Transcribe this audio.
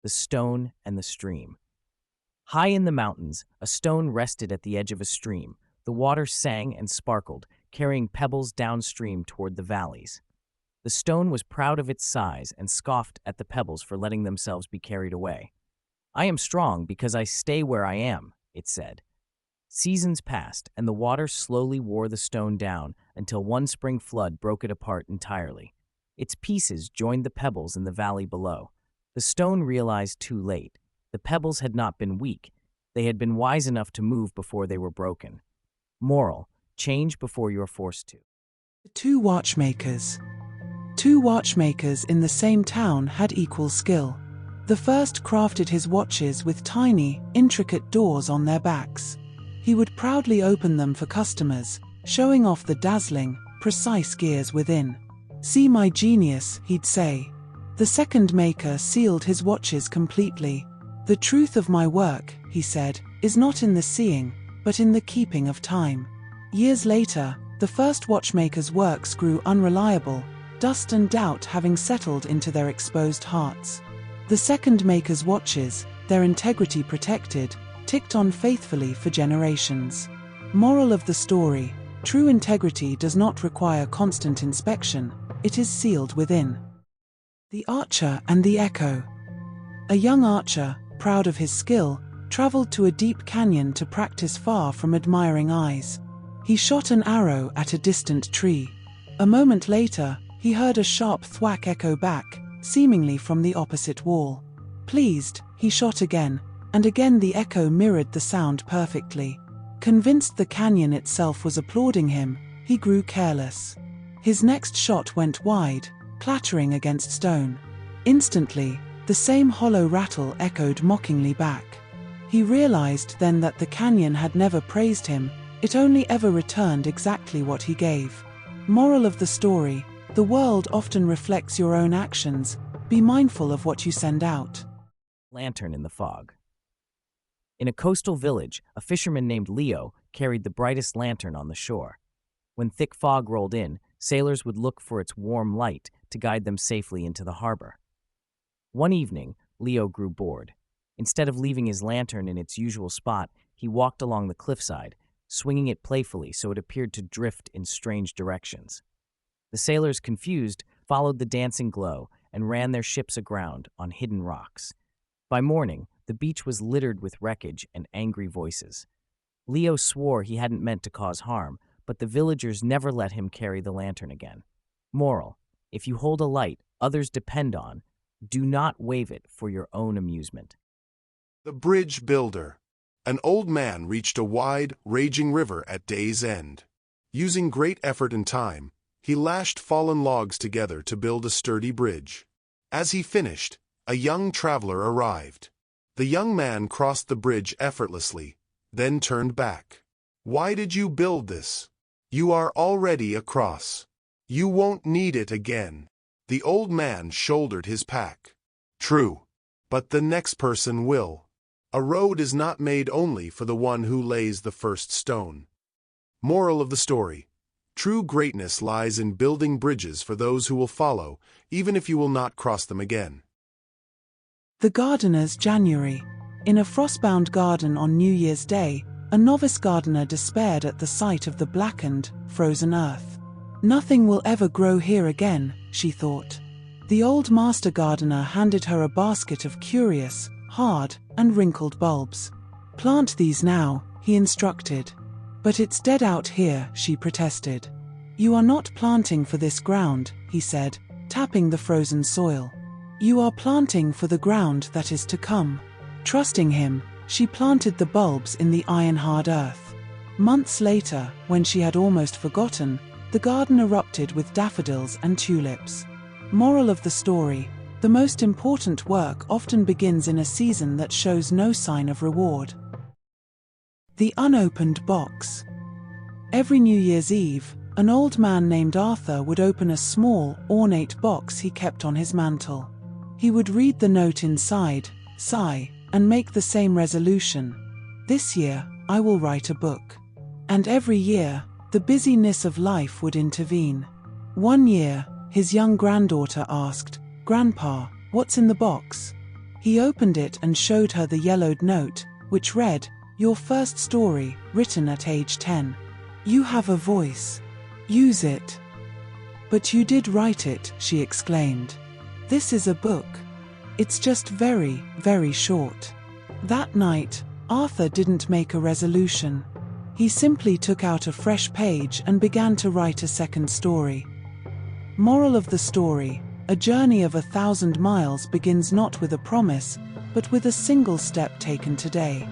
the stone and the stream. High in the mountains, a stone rested at the edge of a stream. The water sang and sparkled, carrying pebbles downstream toward the valleys. The stone was proud of its size and scoffed at the pebbles for letting themselves be carried away. "I am strong because I stay where I am," it said. Seasons passed, and the water slowly wore the stone down until one spring flood broke it apart entirely. Its pieces joined the pebbles in the valley below. The stone realized too late. The pebbles had not been weak. They had been wise enough to move before they were broken. Moral: change before you're forced to. Two watchmakers. Two watchmakers in the same town had equal skill. The first crafted his watches with tiny, intricate doors on their backs. He would proudly open them for customers, showing off the dazzling, precise gears within. "See my genius," he'd say. The second maker sealed his watches completely. "The truth of my work," he said, "is not in the seeing, but in the keeping of time." Years later, the first watchmaker's works grew unreliable, dust and doubt having settled into their exposed hearts. The second maker's watches, their integrity protected, ticked on faithfully for generations. Moral of the story: true integrity does not require constant inspection, it is sealed within. The Archer and the Echo. A young archer, proud of his skill, traveled to a deep canyon to practice far from admiring eyes. He shot an arrow at a distant tree. A moment later, he heard a sharp thwack echo back, seemingly from the opposite wall. Pleased, he shot again, and again the echo mirrored the sound perfectly. Convinced the canyon itself was applauding him, he grew careless. His next shot went wide, clattering against stone. Instantly, the same hollow rattle echoed mockingly back. He realized then that the canyon had never praised him, it only ever returned exactly what he gave. Moral of the story: the world often reflects your own actions. Be mindful of what you send out. Lantern in the fog. In a coastal village, a fisherman named Leo carried the brightest lantern on the shore. When thick fog rolled in, sailors would look for its warm light to guide them safely into the harbor. One evening, Leo grew bored. Instead of leaving his lantern in its usual spot, he walked along the cliffside, swinging it playfully so it appeared to drift in strange directions. The sailors, confused, followed the dancing glow and ran their ships aground on hidden rocks. By morning, the beach was littered with wreckage and angry voices. Leo swore he hadn't meant to cause harm, but the villagers never let him carry the lantern again. Moral: if you hold a light others depend on, do not wave it for your own amusement. The Bridge Builder. An old man reached a wide, raging river at day's end. Using great effort and time, he lashed fallen logs together to build a sturdy bridge. As he finished, a young traveler arrived. The young man crossed the bridge effortlessly, then turned back. "Why did you build this? You are already across. You won't need it again." The old man shouldered his pack. "True, but the next person will. A road is not made only for the one who lays the first stone." Moral of the story: true greatness lies in building bridges for those who will follow, even if you will not cross them again. The Gardener's January. In a frostbound garden on New Year's Day, a novice gardener despaired at the sight of the blackened, frozen earth. "Nothing will ever grow here again," she thought. The old master gardener handed her a basket of curious, hard, and wrinkled bulbs. "Plant these now," he instructed. "But it's dead out here," she protested. "You are not planting for this ground," he said, tapping the frozen soil. "You are planting for the ground that is to come." Trusting him, she planted the bulbs in the iron-hard earth. Months later, when she had almost forgotten, the garden erupted with daffodils and tulips. Moral of the story: the most important work often begins in a season that shows no sign of reward. The Unopened Box. Every New Year's Eve, an old man named Arthur would open a small, ornate box he kept on his mantel. He would read the note inside, sigh, and make the same resolution: "This year, I will write a book." And every year, the busyness of life would intervene. One year, his young granddaughter asked, "Grandpa, what's in the box?" He opened it and showed her the yellowed note, which read, "Your first story, written at age 10. You have a voice. Use it." "But you did write it," she exclaimed. "This is a book. It's just very, very short." That night, Arthur didn't make a resolution. He simply took out a fresh page and began to write a second story. Moral of the story: a journey of 1,000 miles begins not with a promise, but with a single step taken today.